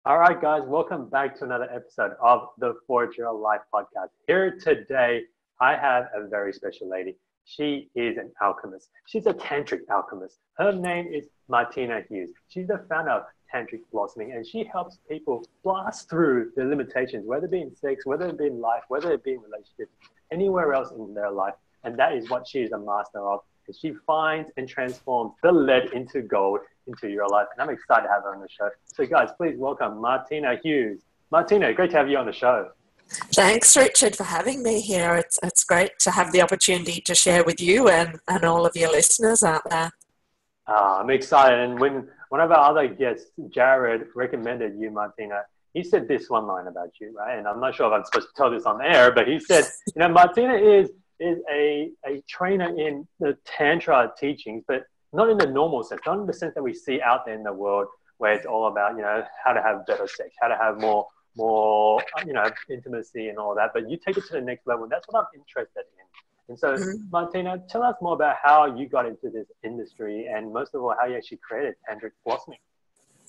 All right, guys, welcome back to another episode of the Forge Your Life podcast. Here today, I have a very special lady. She is an alchemist. She's a tantric alchemist. Her name is Martina Hughes. She's the founder of Tantric Blossoming, and she helps people blast through the limitations, whether it be in sex, whether it be in life, whether it be in relationships, anywhere else in their life. And that is what she is a master of. And she finds and transforms the lead into gold into your life. And I'm excited to have her on the show. So guys, please welcome Martina Hughes. Martina, great to have you on the show. Thanks, Richard, for having me here. It's great to have the opportunity to share with you and all of your listeners out there. I'm excited. And when one of our other guests, Jared, recommended you, Martina, he said this one line about you, right? And I'm not sure if I'm supposed to tell this on the air, but he said, Martina is a trainer in the Tantra teachings, but not in the normal sense, not in the sense that we see out there in the world where it's all about, how to have better sex, how to have more, intimacy and all that. But you take it to the next level. And that's what I'm interested in. And so, Martina, tell us more about how you got into this industry and most of all, how you actually created Tantric Blossoming.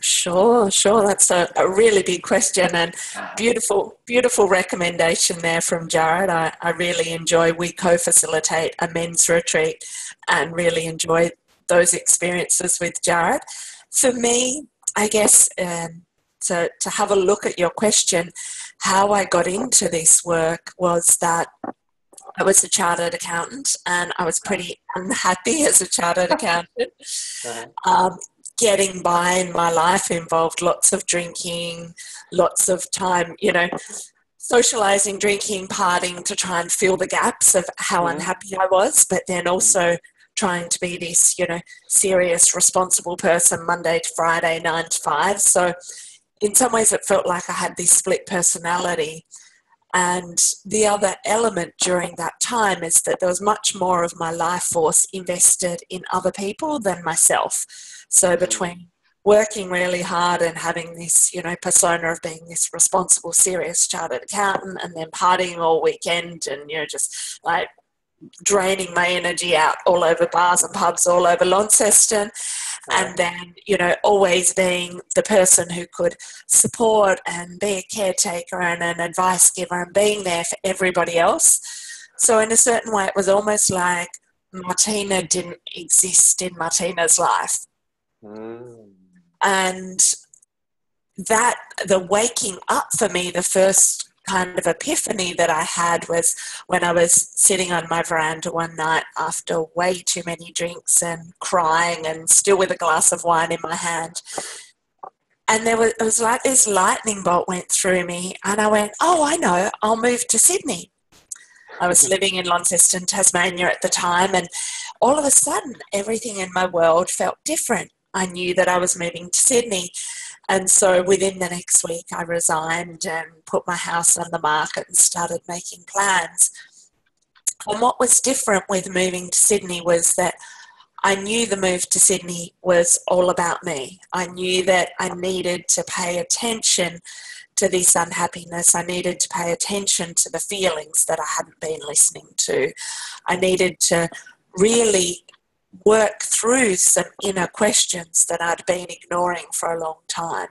Sure. That's a really big question and beautiful recommendation there from Jared. I really enjoy, we co-facilitate a men's retreat and really enjoy those experiences with Jared. For me, I guess, to have a look at your question, how I got into this work was that I was a chartered accountant and I was pretty unhappy as a chartered accountant. Getting by in my life involved lots of drinking, lots of time, socializing, drinking, partying to try and fill the gaps of how unhappy I was, but then also trying to be this, serious, responsible person Monday to Friday, 9 to 5. So in some ways it felt like I had this split personality. And the other element during that time is that there was much more of my life force invested in other people than myself. So between working really hard and having this, persona of being this responsible, serious chartered accountant and then partying all weekend and, just like draining my energy out all over bars and pubs all over Launceston. And then, always being the person who could support and be a caretaker and an advice giver and being there for everybody else. So in a certain way, it was almost like Martina didn't exist in Martina's life. And that, the waking up for me, the first kind of epiphany that I had was when I was sitting on my veranda one night after way too many drinks and crying and still with a glass of wine in my hand. And it was like this lightning bolt went through me and I went, oh, I know, I'll move to Sydney. I was living in Launceston, Tasmania at the time, and all of a sudden everything in my world felt different. I knew that I was moving to Sydney. And so within the next week, I resigned and put my house on the market and started making plans. And what was different with moving to Sydney was that I knew the move to Sydney was all about me. I knew that I needed to pay attention to this unhappiness. I needed to pay attention to the feelings that I hadn't been listening to. I needed to really work through some inner questions that I'd been ignoring for a long time.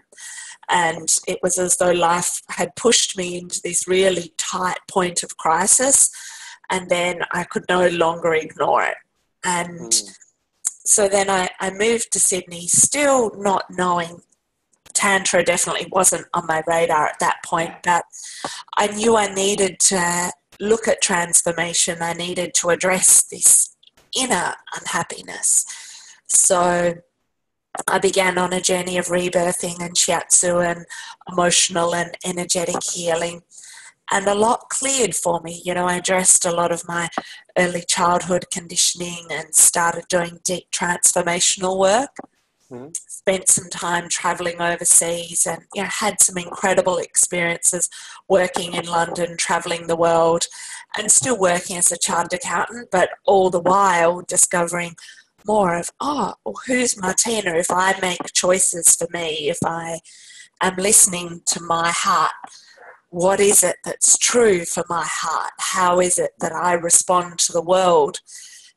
And it was as though life had pushed me into this really tight point of crisis, and then I could no longer ignore it. And so then I moved to Sydney, still not knowing. Tantra definitely wasn't on my radar at that point, but I knew I needed to look at transformation. I needed to address this inner unhappiness. So I began on a journey of rebirthing and shiatsu and emotional and energetic healing, and a lot cleared for me. I addressed a lot of my early childhood conditioning and started doing deep transformational work. Spent some time traveling overseas and had some incredible experiences working in London, traveling the world, and still working as a chartered accountant, but all the while discovering more of, who's Martina? If I make choices for me, if I am listening to my heart, what is it that's true for my heart? How is it that I respond to the world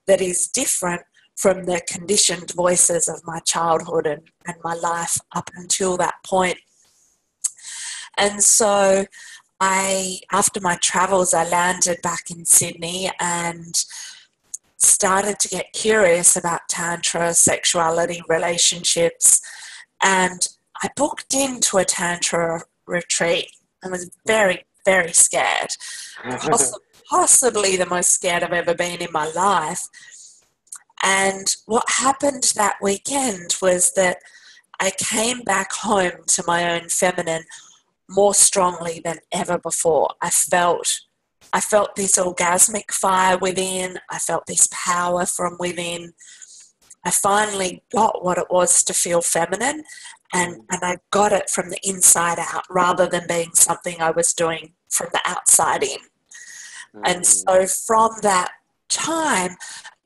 that is different from the conditioned voices of my childhood and my life up until that point? And so after my travels, I landed back in Sydney and started to get curious about Tantra, sexuality, relationships, and I booked into a Tantra retreat and was very, very scared. Possibly the most scared I've ever been in my life. And what happened that weekend was that I came back home to my own feminine more strongly than ever before. I felt this orgasmic fire within. I felt this power from within. I finally got what it was to feel feminine, and I got it from the inside out rather than being something I was doing from the outside in. And so from that time,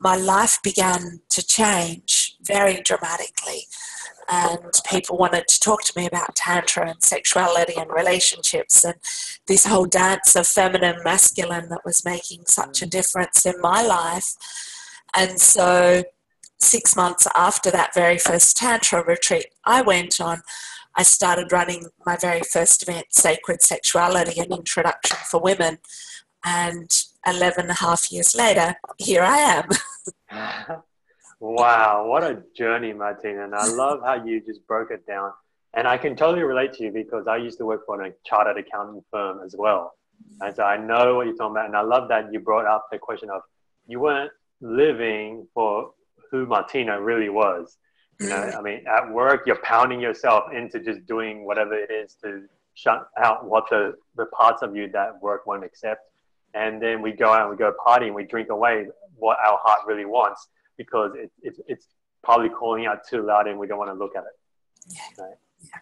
my life began to change very dramatically. And people wanted to talk to me about Tantra and sexuality and relationships and this whole dance of feminine, masculine that was making such a difference in my life. And so 6 months after that very first Tantra retreat I went on, I started running my very first event, Sacred Sexuality, an introduction for women. And 11 and a half years later, here I am. Wow, what a journey, Martina. And I love how you just broke it down. And I can totally relate to you because I used to work for a chartered accounting firm as well. And so I know what you're talking about. And I love that you brought up the question of you weren't living for who Martina really was. You know, I mean, at work, you're pounding yourself into just doing whatever it is to shut out what the parts of you that work won't accept. And then we go out and we go party and we drink away what our heart really wants because it's probably calling out too loud and we don't want to look at it. Yeah. Right?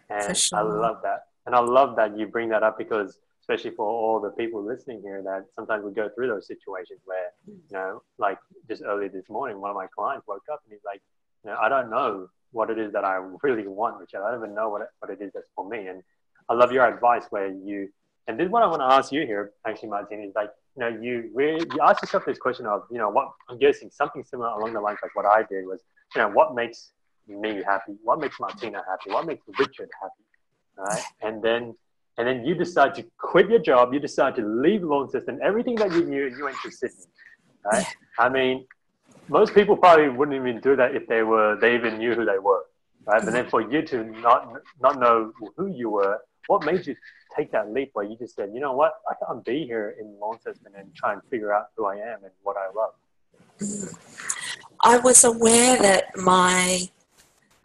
And for sure. I love that. And I love that you bring that up because especially for all the people listening here that sometimes we go through those situations where, you know, like just earlier this morning, one of my clients woke up and he's like, you know, I don't know what it is that I really want, Richard. I don't even know what it is that's for me. And I love your advice where and this is what I want to ask you here, actually, Martina, is like, you know, you ask yourself this question of, you know, what I'm guessing something similar along the lines like what I did was, you know, what makes me happy? What makes Martina happy? What makes Richard happy? Right? And then you decide to quit your job. You decide to leave Launceston, everything that you knew, and you went to Sydney. Right? Yeah. I mean, most people probably wouldn't even do that if they even knew who they were. Right? But then for you to not know who you were, what made you take that leap where you just said, you know what, I can't be here in Launceston and try and figure out who I am and what I love? I was aware that my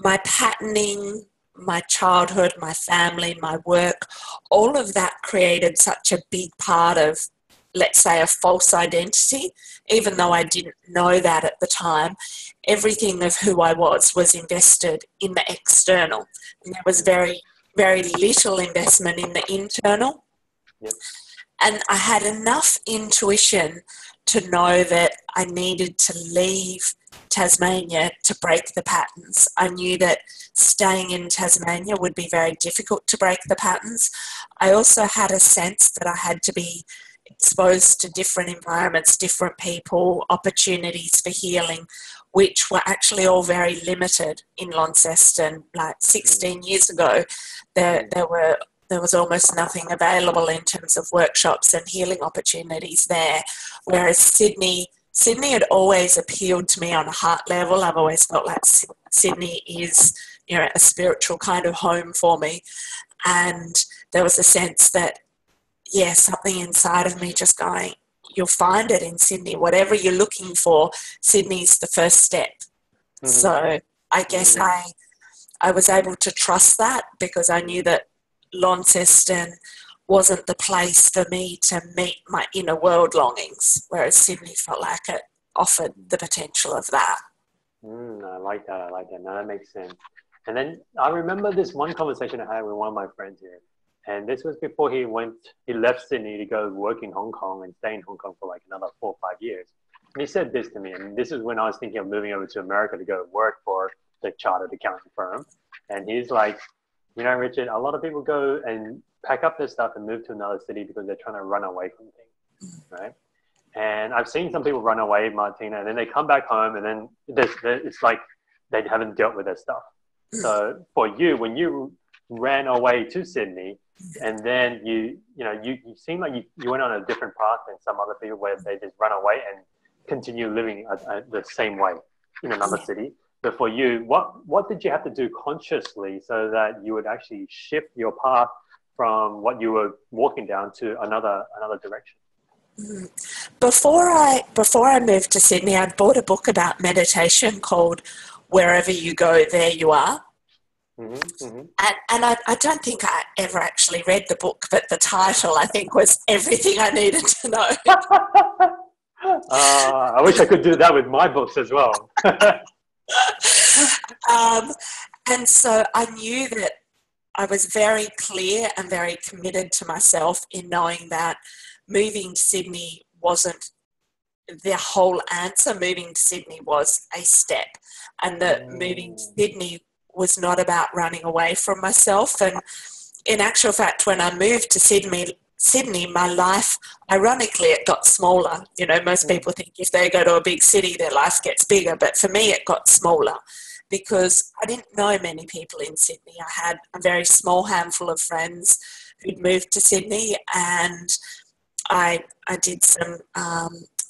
patterning, my childhood, my family, my work, all of that created such a big part of, let's say, a false identity. Even though I didn't know that at the time, everything of who I was invested in the external. And there was very, very little investment in the internal. Yep. And I had enough intuition to know that I needed to leave Tasmania to break the patterns. I knew that staying in Tasmania would be very difficult to break the patterns. I also had a sense that I had to be exposed to different environments, different people, opportunities for healing, which were actually all very limited in Launceston. Like 16 years ago, there was almost nothing available in terms of workshops and healing opportunities there, whereas Sydney had always appealed to me on a heart level. I've always felt like Sydney is, you know, a spiritual kind of home for me. And there was a sense that, yeah, something inside of me just going, you'll find it in Sydney. Whatever you're looking for, Sydney's the first step. Mm-hmm. So I guess I was able to trust that because I knew that Launceston wasn't the place for me to meet my inner world longings, whereas Sydney felt like it offered the potential of that. I like that. No, that makes sense. And then I remember this one conversation I had with one of my friends here. And this was before he left Sydney to go work in Hong Kong and stay in Hong Kong for like another 4 or 5 years. And he said this to me, and this is when I was thinking of moving over to America to go work for the chartered accounting firm. And he's like, you know, Richard, a lot of people go and pack up their stuff and move to another city because they're trying to run away from things, right? And I've seen some people run away, Martina, and then they come back home and then it's like they haven't dealt with their stuff. So for you, when you ran away to Sydney, And then you seem like you went on a different path than some other people where they just run away and continue living the same way in another city. But for you, what did you have to do consciously so that you would actually shift your path from what you were walking down to another direction? Before I moved to Sydney, I'd bought a book about meditation called Wherever You Go, There You Are. Mm-hmm, mm-hmm. And I don't think I ever actually read the book, but the title, I think, was everything I needed to know. I wish I could do that with my books as well. And so I knew that I was very clear and very committed to myself in knowing that moving to Sydney wasn't the whole answer. Moving to Sydney was a step, and that moving to Sydney was not about running away from myself. And in actual fact, when I moved to Sydney, my life, ironically, it got smaller. You know, most people think if they go to a big city, their life gets bigger. But for me, it got smaller because I didn't know many people in Sydney. I had a very small handful of friends who'd moved to Sydney, and I did some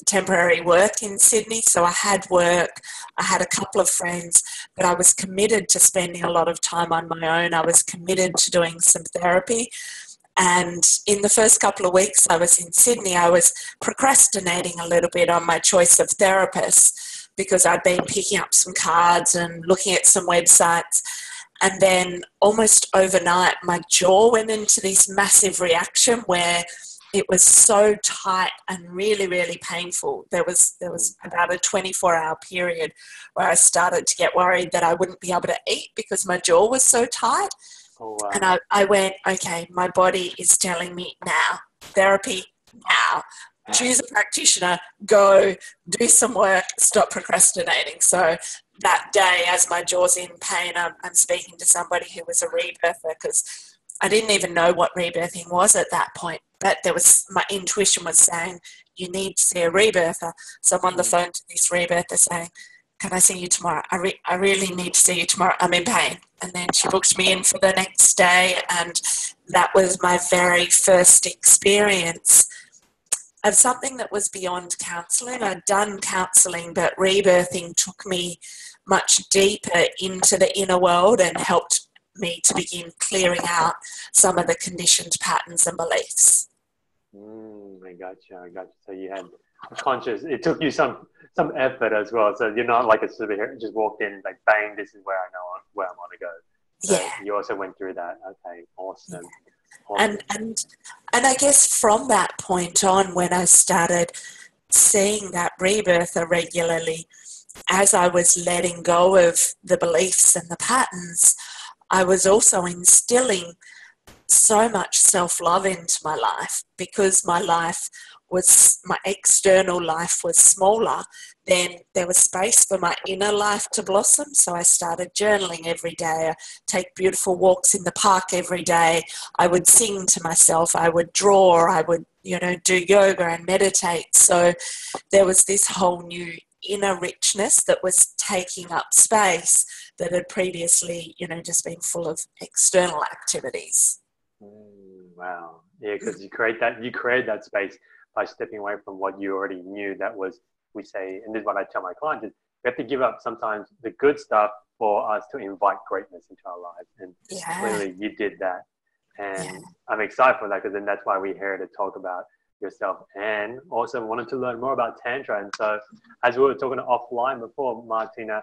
temporary work in Sydney. So I had work, I had a couple of friends, but I was committed to spending a lot of time on my own. I was committed to doing some therapy. And in the first couple of weeks I was in Sydney, I was procrastinating a little bit on my choice of therapists because I'd been picking up some cards and looking at some websites. And then almost overnight, my jaw went into this massive reaction where it was so tight and really, really painful. There was about a 24-hour period where I started to get worried that I wouldn't be able to eat because my jaw was so tight. Oh, wow. And I went, okay, my body is telling me now, therapy now. Choose a practitioner, go, do some work, stop procrastinating. So that day, as my jaw's in pain, I'm speaking to somebody who was a rebirther because I didn't even know what rebirthing was at that point. But my intuition was saying, you need to see a rebirther. So I'm on the phone to this rebirther saying, can I see you tomorrow? I really need to see you tomorrow. I'm in pain. And then she booked me in for the next day. And that was my very first experience of something that was beyond counselling. I'd done counselling, but rebirthing took me much deeper into the inner world and helped me to begin clearing out some of the conditioned patterns and beliefs. I gotcha. So you had a conscious, it took you some effort as well. So you're not like a superhero, just walked in like, bang, this is where I know where I want to go. So yeah. You also went through that. Okay, awesome. Yeah. And I guess from that point on, when I started seeing that rebirther regularly, as I was letting go of the beliefs and the patterns, I was also instilling so much self-love into my life because my external life was smaller. Then there was space for my inner life to blossom. So I started journaling every day. I take beautiful walks in the park every day. I would sing to myself. I would draw. I would, do yoga and meditate. So there was this whole new inner richness that was taking up space that had previously, just been full of external activities. Wow. Yeah, because you create that space by stepping away from what you already knew. That was, we say, and this is what I tell my clients, is we have to give up sometimes the good stuff for us to invite greatness into our lives. And clearly you did that. And I'm excited for that because then that's why we're here to talk about yourself, and also wanted to learn more about Tantra. And so as we were talking offline before, Martina,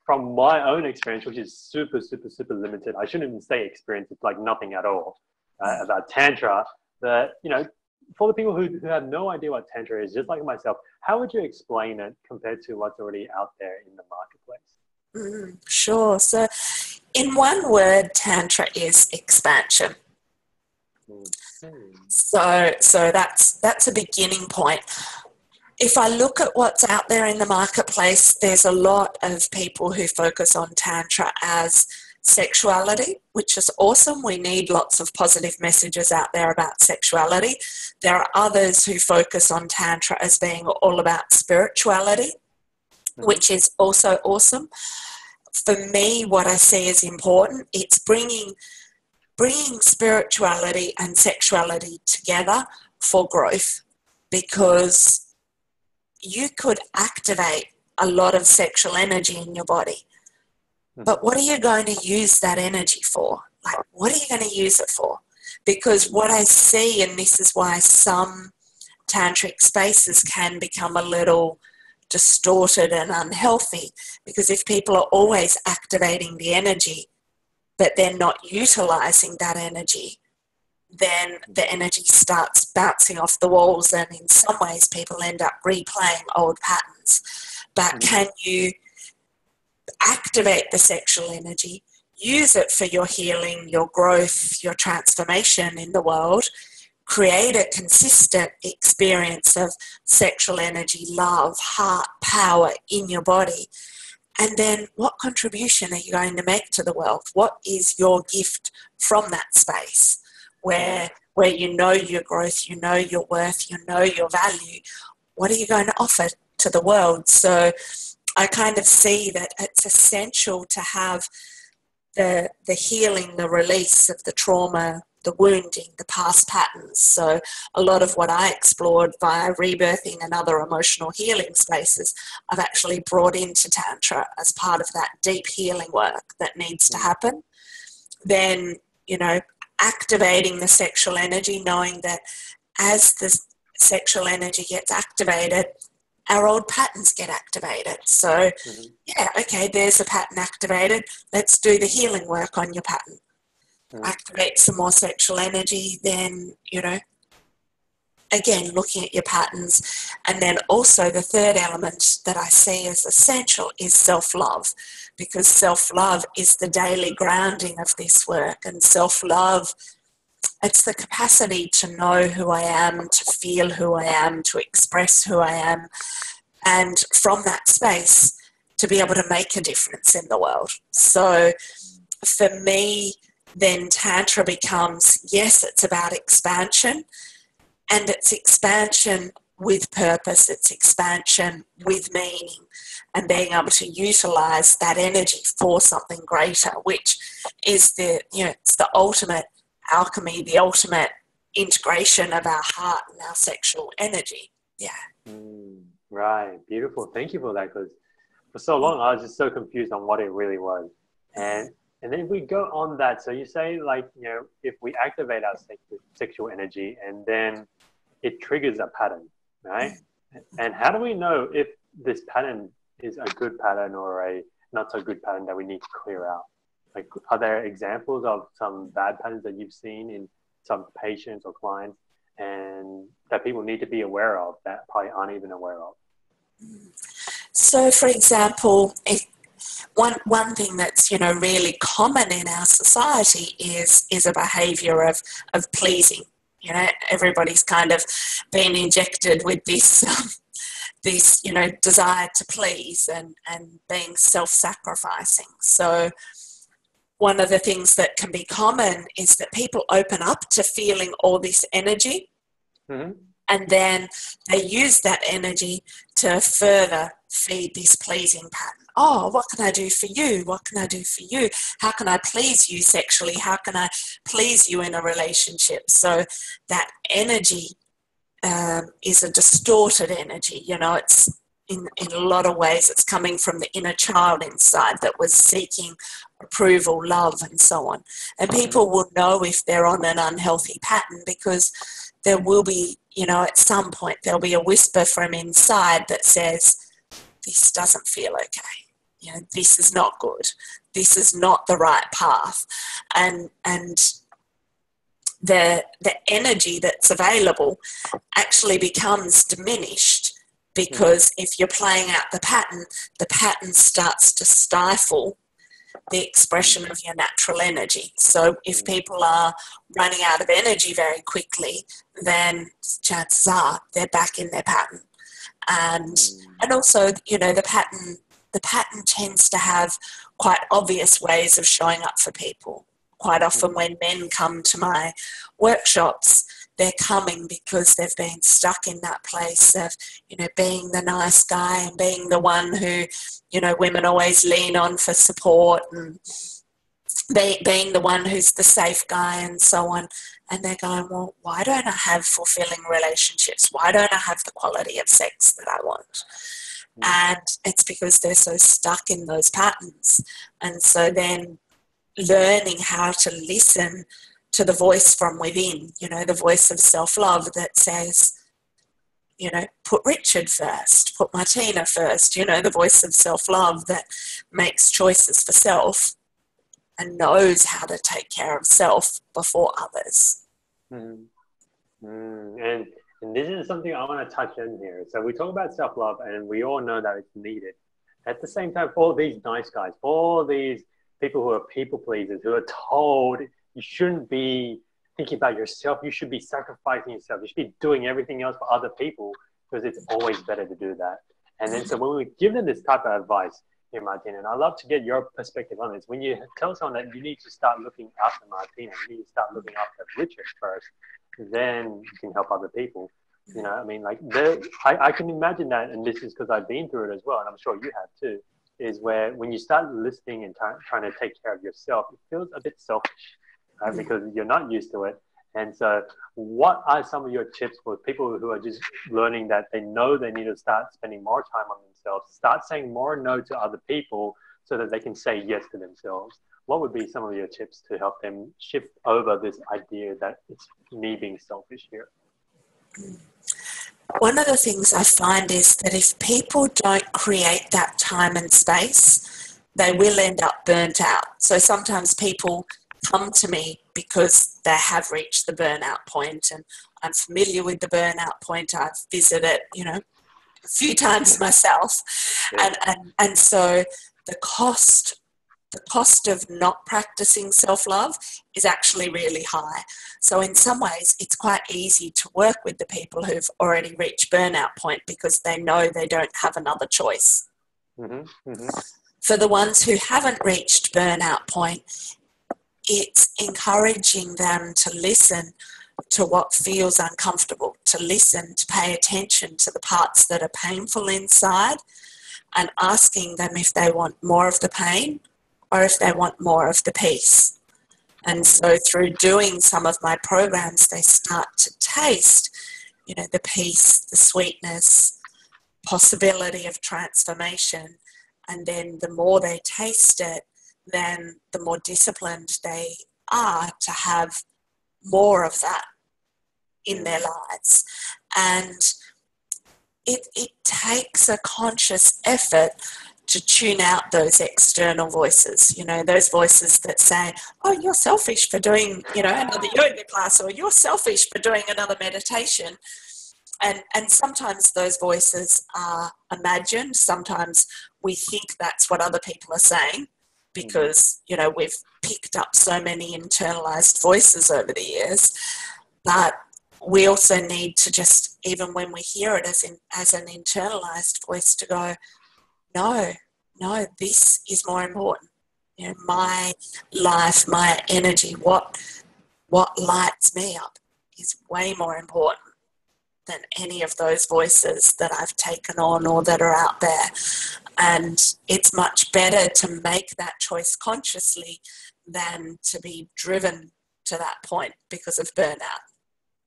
from my own experience, which is super, super, super limited, I shouldn't even say experience, it's like nothing at all about Tantra, but, for the people who have no idea what Tantra is, just like myself, how would you explain it compared to what's already out there in the marketplace? Sure. So in one word, Tantra is expansion. So that's a beginning point. If I look at what's out there in the marketplace, there's a lot of people who focus on Tantra as sexuality, which is awesome. We need lots of positive messages out there about sexuality. There are others who focus on Tantra as being all about spirituality, which is also awesome. For me, what I see as important, it's bringing bringing spirituality and sexuality together for growth, because you could activate a lot of sexual energy in your body. But what are you going to use that energy for? Like, what are you going to use it for? Because what I see, and this is why some tantric spaces can become a little distorted and unhealthy, because if people are always activating the energy, but they're not utilizing that energy, then the energy starts bouncing off the walls, and in some ways people end up replaying old patterns. But can you activate the sexual energy, use it for your healing, your growth, your transformation in the world, create a consistent experience of sexual energy, love, heart, power in your body, and then what contribution are you going to make to the world? What is your gift from that space where you know your growth, you know your worth, you know your value? What are you going to offer to the world? So I kind of see that it's essential to have the healing, the release of the trauma, the wounding, the past patterns. So a lot of what I explored via rebirthing and other emotional healing spaces, I've actually brought into Tantra as part of that deep healing work that needs to happen. Then, activating the sexual energy, knowing that as the sexual energy gets activated, our old patterns get activated. So, there's a pattern activated. Let's do the healing work on your pattern. Activate some more sexual energy, then, again, looking at your patterns. And then also the third element that I see as essential is self-love, because self-love is the daily grounding of this work. And self-love, it's the capacity to know who I am, to feel who I am, to express who I am, and from that space to be able to make a difference in the world. So for me, then Tantra becomes, yes, it's about expansion, and it's expansion with purpose, it's expansion with meaning, and being able to utilize that energy for something greater, which is it's the ultimate alchemy, the ultimate integration of our heart and our sexual energy. Right, beautiful. Thank you for that, because for so long I was just so confused on what it really was. And then we go on that. So you say, if we activate our sexual energy and then it triggers a pattern, right? And how do we know if this pattern is a good pattern or a not so good pattern that we need to clear out? Like, are there examples of some bad patterns that you've seen in some patients or clients and that people need to be aware of that probably aren't even aware of? So, for example, one thing that's really common in our society is a behaviour of pleasing. Everybody's kind of been injected with this desire to please and being self-sacrificing. So one of the things that can be common is that people open up to feeling all this energy, and then they use that energy to further feed this pleasing pattern. Oh, what can I do for you? What can I do for you? How can I please you sexually? How can I please you in a relationship? So that energy is a distorted energy. It's in a lot of ways it's coming from the inner child inside that was seeking approval, love, and so on. And people will know if they're on an unhealthy pattern, because there will be, at some point there'll be a whisper from inside that says, this doesn't feel okay. This is not good. This is not the right path. And the energy that's available actually becomes diminished, because if you're playing out the pattern starts to stifle the expression of your natural energy. So if people are running out of energy very quickly, then chances are they're back in their pattern. And also, the pattern tends to have quite obvious ways of showing up for people. Quite often when men come to my workshops, they're coming because they've been stuck in that place of, being the nice guy and being the one who, women always lean on for support, and being the one who's the safe guy and so on. And they're going, well, why don't I have fulfilling relationships? Why don't I have the quality of sex that I want? And it's because they're so stuck in those patterns. And so then learning how to listen to the voice from within, you know, the voice of self-love that says, you know, put Richard first, put Martina first, you know, the voice of self-love that makes choices for self and knows how to take care of self before others. And this is something I want to touch in here. So we talk about self-love and we all know that it's needed. At the same time, for all these nice guys, for all these people who are people pleasers, who are told you shouldn't be thinking about yourself, you should be sacrificing yourself, you should be doing everything else for other people because it's always better to do that. And then so when we give them this type of advice here, Martina, and I'd love to get your perspective on this, when you tell someone that you need to start looking after Martina, you need to start looking after Richard first, then you can help other people. You know, I mean, like, I can imagine that, and this is because I've been through it as well, and I'm sure you have too, is where when you start listening and trying to take care of yourself, it feels a bit selfish, right? Because you're not used to it. And so what are some of your tips for people who are just learning that they know they need to start spending more time on themselves, start saying more no to other people so that they can say yes to themselves? What would be some of your tips to help them shift over this idea that it's me being selfish here? One of the things I find is that if people don't create that time and space, they will end up burnt out. So sometimes people come to me because they have reached the burnout point, and I'm familiar with the burnout point. I've visited, you know, a few times myself. And so the cost of not practicing self-love is actually really high. So in some ways, it's quite easy to work with the people who've already reached burnout point because they know they don't have another choice. For the ones who haven't reached burnout point, it's encouraging them to listen to what feels uncomfortable, to listen, to pay attention to the parts that are painful inside, and asking them if they want more of the pain or if they want more of the peace. And so through doing some of my programs, they start to taste, you know, the peace, the sweetness, possibility of transformation. And then the more they taste it, then the more disciplined they are to have more of that in their lives. And it takes a conscious effort to tune out those external voices, you know, those voices that say, oh, you're selfish for doing, you know, another yoga class, or you're selfish for doing another meditation. And sometimes those voices are imagined. Sometimes we think that's what other people are saying because, you know, we've picked up so many internalized voices over the years. But we also need to just, even when we hear it as an internalized voice, to go, no, this is more important. You know, my life, my energy, what lights me up is way more important than any of those voices that I've taken on or that are out there. And it's much better to make that choice consciously than to be driven to that point because of burnout.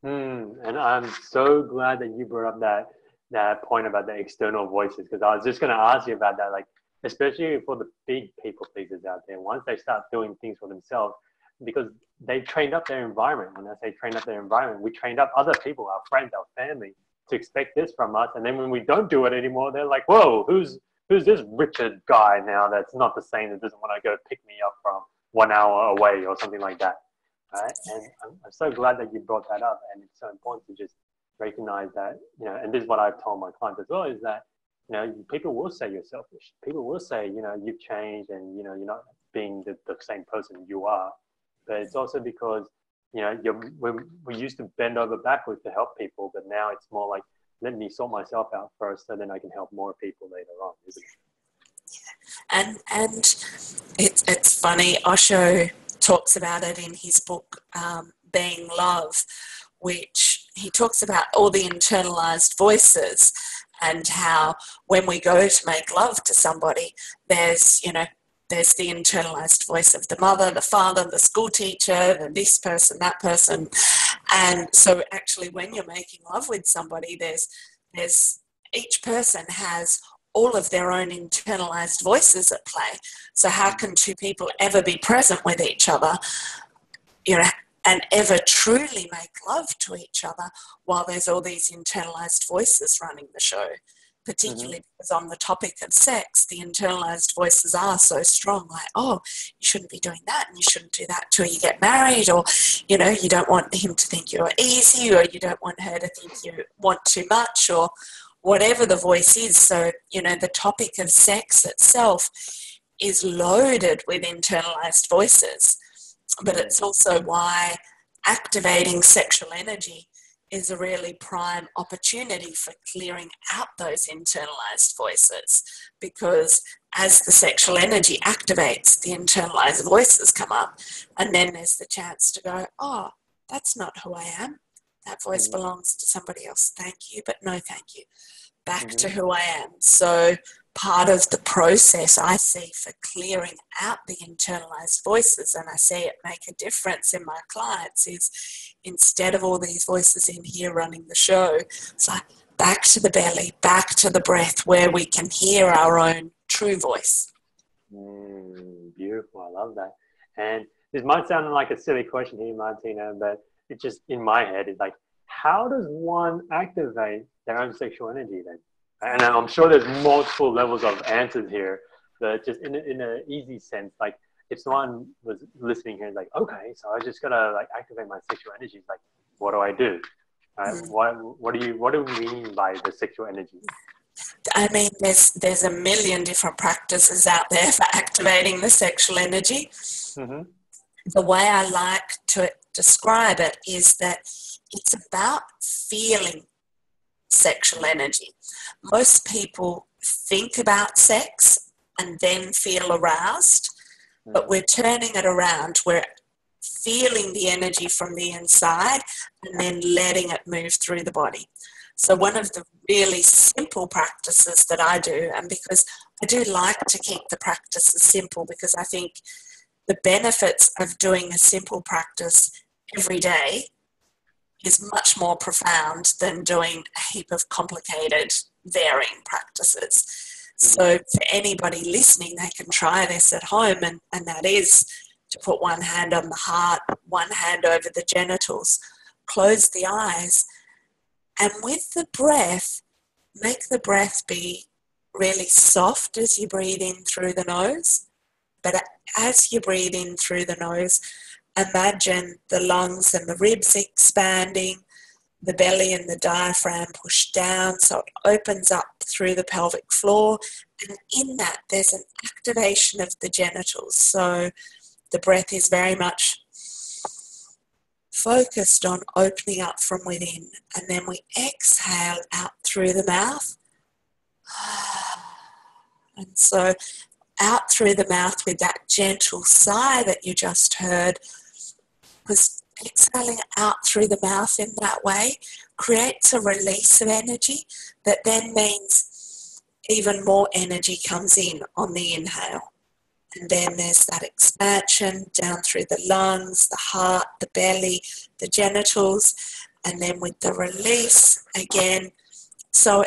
And I'm so glad that you brought up that point about the external voices, because I was just going to ask you about that, like, especially for the big people pleasers out there, once they start doing things for themselves, because they trained up their environment. When I say trained up their environment, we trained up other people, our friends, our family, to expect this from us. And then when we don't do it anymore, they're like, whoa, who's this Richard guy now that's not the same, that doesn't want to go pick me up from 1 hour away or something like that, right? And I'm so glad that you brought that up. And it's so important to just recognize that, you know, and this is what I've told my clients as well, is that, you know, people will say you're selfish. People will say, you know, you've changed and, you know, you're not being the same person you are. But it's also because, you know, we used to bend over backwards to help people, but now it's more like, let me sort myself out first so then I can help more people later on, isn't it? And it's funny, Osho talks about it in his book, Being Love, which he talks about all the internalized voices and how when we go to make love to somebody, there's, you know, there's the internalized voice of the mother, the father, the school teacher, this person, that person. And so actually when you're making love with somebody, there's each person has all of their own internalized voices at play. So how can two people ever be present with each other, you know, and ever truly make love to each other while there's all these internalized voices running the show? Particularly because on the topic of sex, the internalized voices are so strong, like, oh, you shouldn't be doing that and you shouldn't do that till you get married, or, you know, you don't want him to think you're easy, or you don't want her to think you want too much, or whatever the voice is. So, you know, the topic of sex itself is loaded with internalized voices, but it's also why activating sexual energy is a really prime opportunity for clearing out those internalized voices, because as the sexual energy activates, the internalized voices come up, and then there's the chance to go, oh, that's not who I am. That voice belongs to somebody else. Thank you, but no thank you. Back to who I am. So part of the process I see for clearing out the internalized voices, and I see it make a difference in my clients, is instead of all these voices in here running the show, it's like back to the belly, back to the breath, where we can hear our own true voice. Beautiful. I love that. And this might sound like a silly question here, Martina, but it's just in my head, it's like, how does one activate their own sexual energy then? And I'm sure there's multiple levels of answers here, but just in an easy sense, like if someone was listening here, like, okay, so I just gotta like activate my sexual energy. Like, what do I do? What do we mean by the sexual energy? I mean, there's a million different practices out there for activating the sexual energy. The way I like to describe it is that it's about feeling sexual energy. Most people think about sex and then feel aroused, but we're turning it around. We're feeling the energy from the inside and then letting it move through the body. So one of the really simple practices that I do, and because I do like to keep the practices simple, because I think the benefits of doing a simple practice every day is much more profound than doing a heap of complicated, varying practices. So for anybody listening, they can try this at home, and that is to put one hand on the heart, one hand over the genitals, close the eyes, and with the breath, make the breath be really soft as you breathe in through the nose. But as you breathe in through the nose, imagine the lungs and the ribs expanding, the belly and the diaphragm push down so it opens up through the pelvic floor, and in that there's an activation of the genitals. So the breath is very much focused on opening up from within, and then we exhale out through the mouth. And so out through the mouth with that gentle sigh that you just heard, because exhaling out through the mouth in that way creates a release of energy that then means even more energy comes in on the inhale. And then there's that expansion down through the lungs, the heart, the belly, the genitals, and then with the release again. So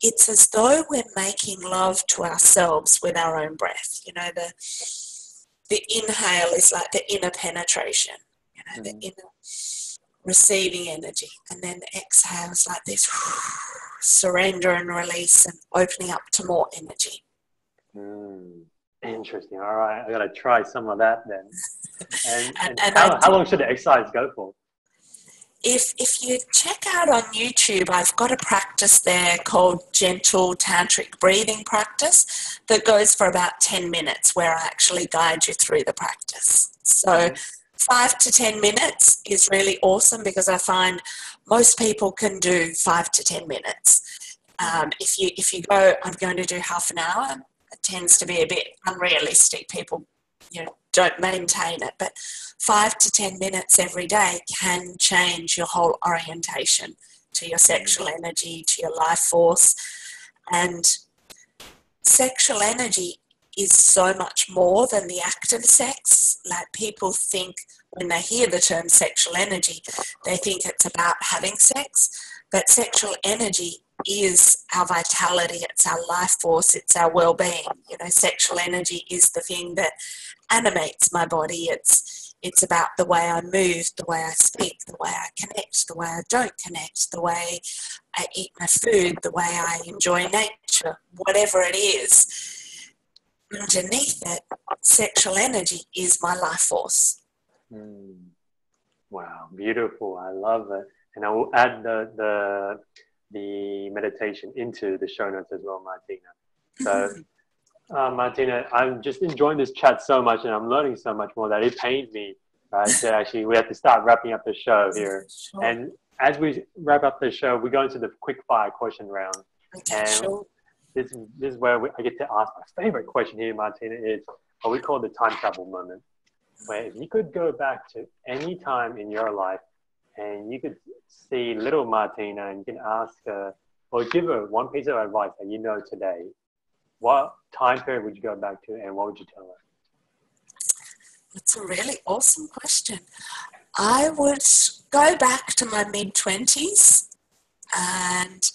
it's as though we're making love to ourselves with our own breath. You know, the inhale is like the inner penetration, you know, the inner receiving energy. And then the exhale is like this surrender and release and opening up to more energy. Interesting. All right, I got to try some of that then. And how long should the exercise go for? If you check out on YouTube, I've got a practice there called Gentle Tantric Breathing Practice that goes for about 10 minutes, where I actually guide you through the practice. So 5 to 10 minutes is really awesome, because I find most people can do 5 to 10 minutes. If you go, I'm going to do half an hour, it tends to be a bit unrealistic. People, you know, don't maintain it, but 5 to 10 minutes every day can change your whole orientation to your sexual energy, to your life force. And sexual energy is so much more than the act of sex. Like, people think when they hear the term sexual energy, they think it's about having sex, but sexual energy is our vitality, it's our life force, it's our well-being. You know, sexual energy is the thing that animates my body. It's about the way I move, the way I speak, the way I connect, the way I don't connect, the way I eat my food, the way I enjoy nature, whatever it is. Underneath it, sexual energy is my life force. Wow, beautiful. I love it. And I will add the meditation into the show notes as well, Martina. So Martina, I'm just enjoying this chat so much, and I'm learning so much more that it pains me, right? That actually we have to start wrapping up the show here. Sure. And as we wrap up the show, we go into the quick fire question round. Okay, and sure. this is where I get to ask my favorite question here, Martina, is what we call the time travel moment, where if you could go back to any time in your life and you could see little Martina and you can ask her or give her one piece of advice that you know today, what time period would you go back to and what would you tell her? That's a really awesome question. I would go back to my mid-20s and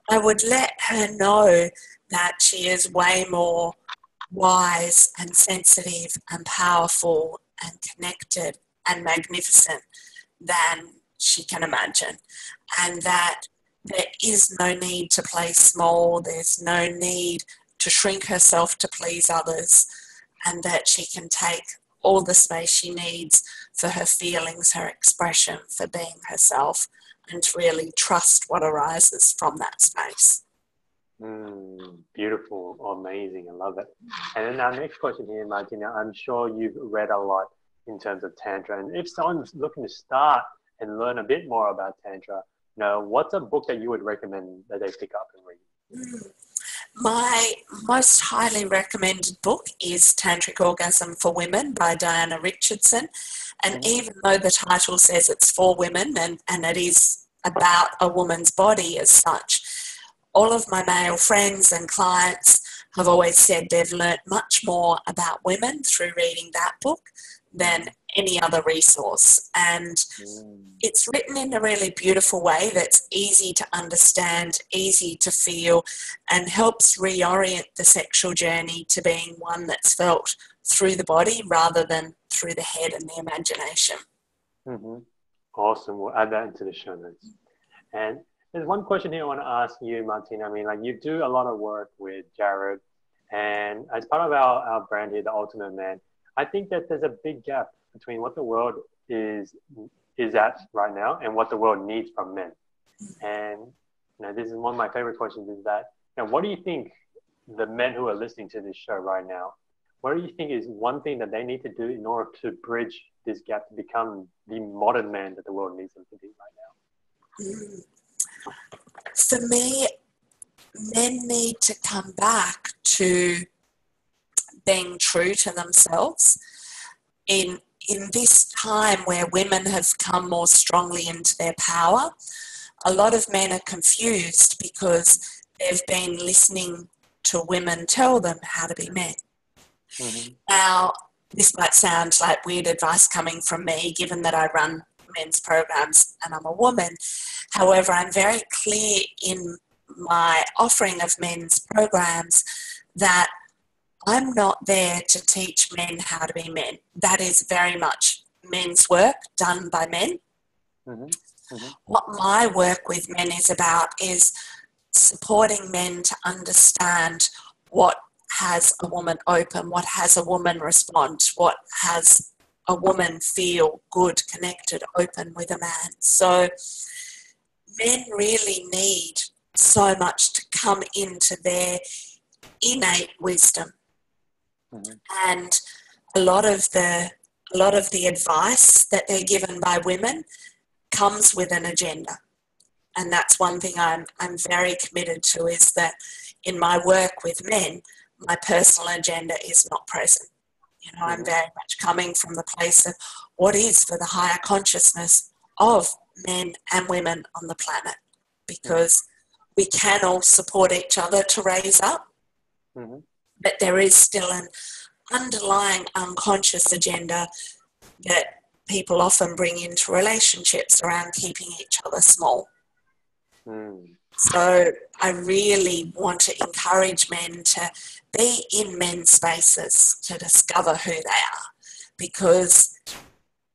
I would let her know that she is way more wise and sensitive and powerful and connected and magnificent than she can imagine, and that there is no need to play small, there's no need to shrink herself to please others, and that she can take all the space she needs for her feelings, her expression, for being herself, and to really trust what arises from that space. Beautiful, amazing, I love it. And then our next question here, Martina, I'm sure you've read a lot in terms of Tantra, and if someone's looking to start and learn a bit more about Tantra, you know, what's a book that you would recommend that they pick up and read? My most highly recommended book is Tantric Orgasm for Women by Diana Richardson. And even though the title says it's for women and it is about a woman's body as such, all of my male friends and clients have always said they've learnt much more about women through reading that book than any other resource. And it's written in a really beautiful way that's easy to understand, easy to feel, and helps reorient the sexual journey to being one that's felt through the body rather than through the head and the imagination. Awesome. We'll add that into the show notes. And there's one question here I want to ask you, Martina. I mean, like, you do a lot of work with Jared, and as part of our brand here, The Ultimate Man, I think that there's a big gap between what the world is at right now and what the world needs from men. And you know, this is one of my favorite questions, is that, you know, what do you think the men who are listening to this show right now, what do you think is one thing that they need to do in order to bridge this gap to become the modern man that the world needs them to be right now? For me, men need to come back to being true to themselves. In this time where women have come more strongly into their power, a lot of men are confused because they've been listening to women tell them how to be men. Now, this might sound like weird advice coming from me, given that I run men's programs and I'm a woman. However, I'm very clear in my offering of men's programs that I'm not there to teach men how to be men. That is very much men's work done by men. What my work with men is about is supporting men to understand what has a woman open, what has a woman respond, what has a woman feel good, connected, open with a man. So men really need so much to come into their innate wisdom. And a lot of the advice that they're given by women comes with an agenda. And that's one thing I'm very committed to, is that in my work with men, my personal agenda is not present. You know, I'm very much coming from the place of what is for the higher consciousness of men and women on the planet, because we can all support each other to raise up. but there is still an underlying unconscious agenda that people often bring into relationships around keeping each other small. So I really want to encourage men to be in men's spaces to discover who they are, because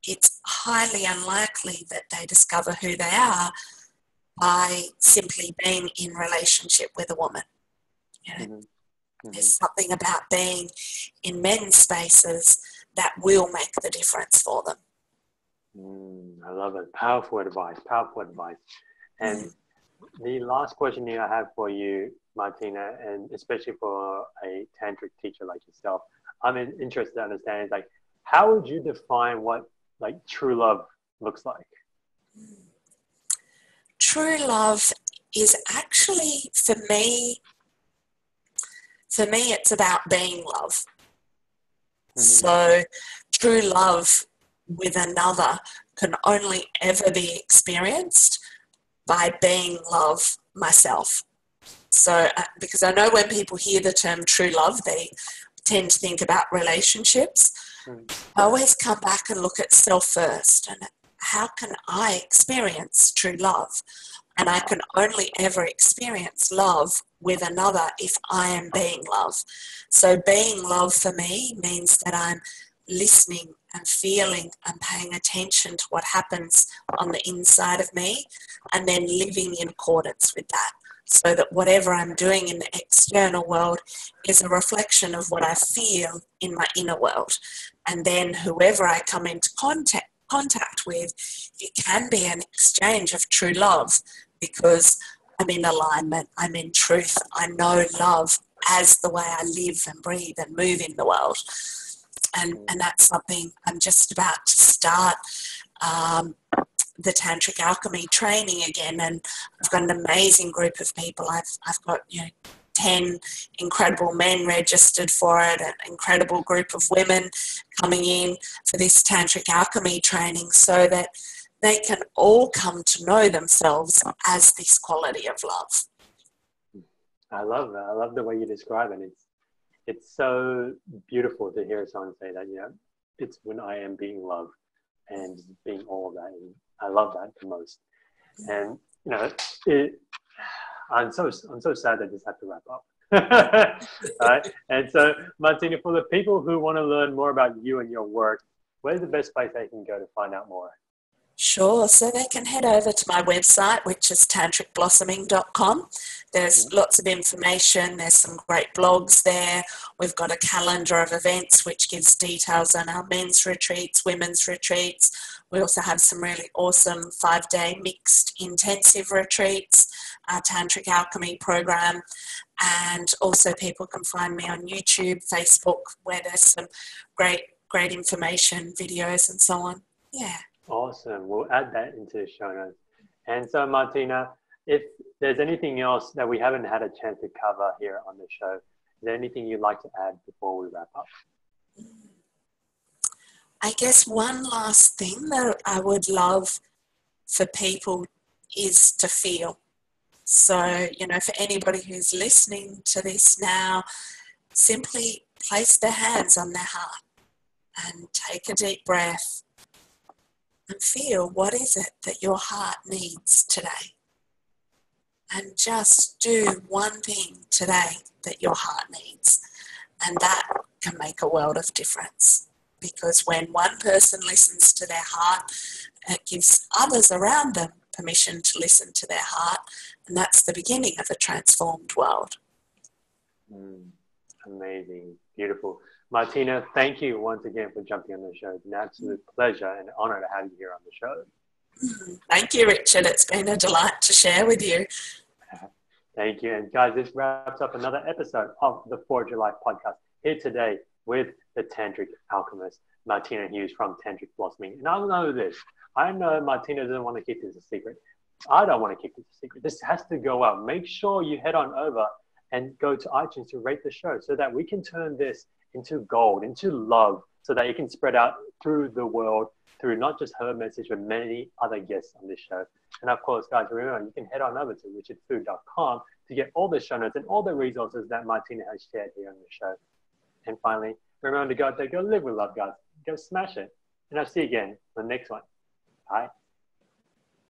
it's highly unlikely that they discover who they are by simply being in relationship with a woman. You know, there's something about being in men's spaces that will make the difference for them. I love it. Powerful advice. Powerful advice. And the last question I have for you, Martina, and especially for a tantric teacher like yourself, I'm interested to understand is like, how would you define what like true love looks like? True love is actually, for me, it's about being love. So true love with another can only ever be experienced by being love myself. So, because I know when people hear the term true love, they tend to think about relationships. I always come back and look at self first, and how can I experience true love? And I can only ever experience love with another if I am being love. So being love for me means that I'm listening and feeling and paying attention to what happens on the inside of me, and then living in accordance with that, so that whatever I'm doing in the external world is a reflection of what I feel in my inner world. And then whoever I come into contact with, it can be an exchange of true love, because I'm in alignment, I'm in truth, I know love as the way I live and breathe and move in the world. And that's something I'm just about to start the Tantric Alchemy training again, and I've got an amazing group of people. I've got 10 incredible men registered for it, an incredible group of women coming in for this Tantric Alchemy training, so that they can all come to know themselves as this quality of love. I love that. I love the way you describe it. It's so beautiful to hear someone say that, it's when I am being love and being all of that. And I love that the most. And, I'm so sad that this had to wrap up. Right? And so, Martina, for the people who want to learn more about you and your work, where's the best place they can go to find out more? Sure. So they can head over to my website, which is tantricblossoming.com. There's lots of information. There's some great blogs there. We've got a calendar of events which gives details on our men's retreats, women's retreats. We also have some really awesome 5-day mixed intensive retreats, our Tantric Alchemy program. And also people can find me on YouTube, Facebook, where there's some great information, videos and so on. Yeah. Awesome. We'll add that into the show notes. And so, Martina, if there's anything else that we haven't had a chance to cover here on the show, is there anything you'd like to add before we wrap up? I guess one last thing that I would love for people is to feel. So, for anybody who's listening to this now, simply place their hands on their heart and take a deep breath. And feel, what is it that your heart needs today? And just do one thing today that your heart needs. And that can make a world of difference. Because when one person listens to their heart, it gives others around them permission to listen to their heart. And that's the beginning of a transformed world. Amazing. Beautiful. Martina, thank you once again for jumping on the show. It's an absolute pleasure and honor to have you here on the show. Thank you, Richard. It's been a delight to share with you. Thank you. And guys, this wraps up another episode of the Forge Your Life podcast, here today with the Tantric Alchemist, Martina Hughes from Tantric Blossoming. And I know this. I know Martina doesn't want to keep this a secret. I don't want to keep this a secret. This has to go out. Make sure you head on over and go to iTunes to rate the show so that we can turn this into gold, into love so that it can spread out through the world, through not just her message, but many other guests on this show. And of course, guys, remember, you can head on over to richardfood.com to get all the show notes and all the resources that Martina has shared here on the show. And finally, remember to go out there, go live with love, guys. Go smash it. And I'll see you again on the next one. Bye.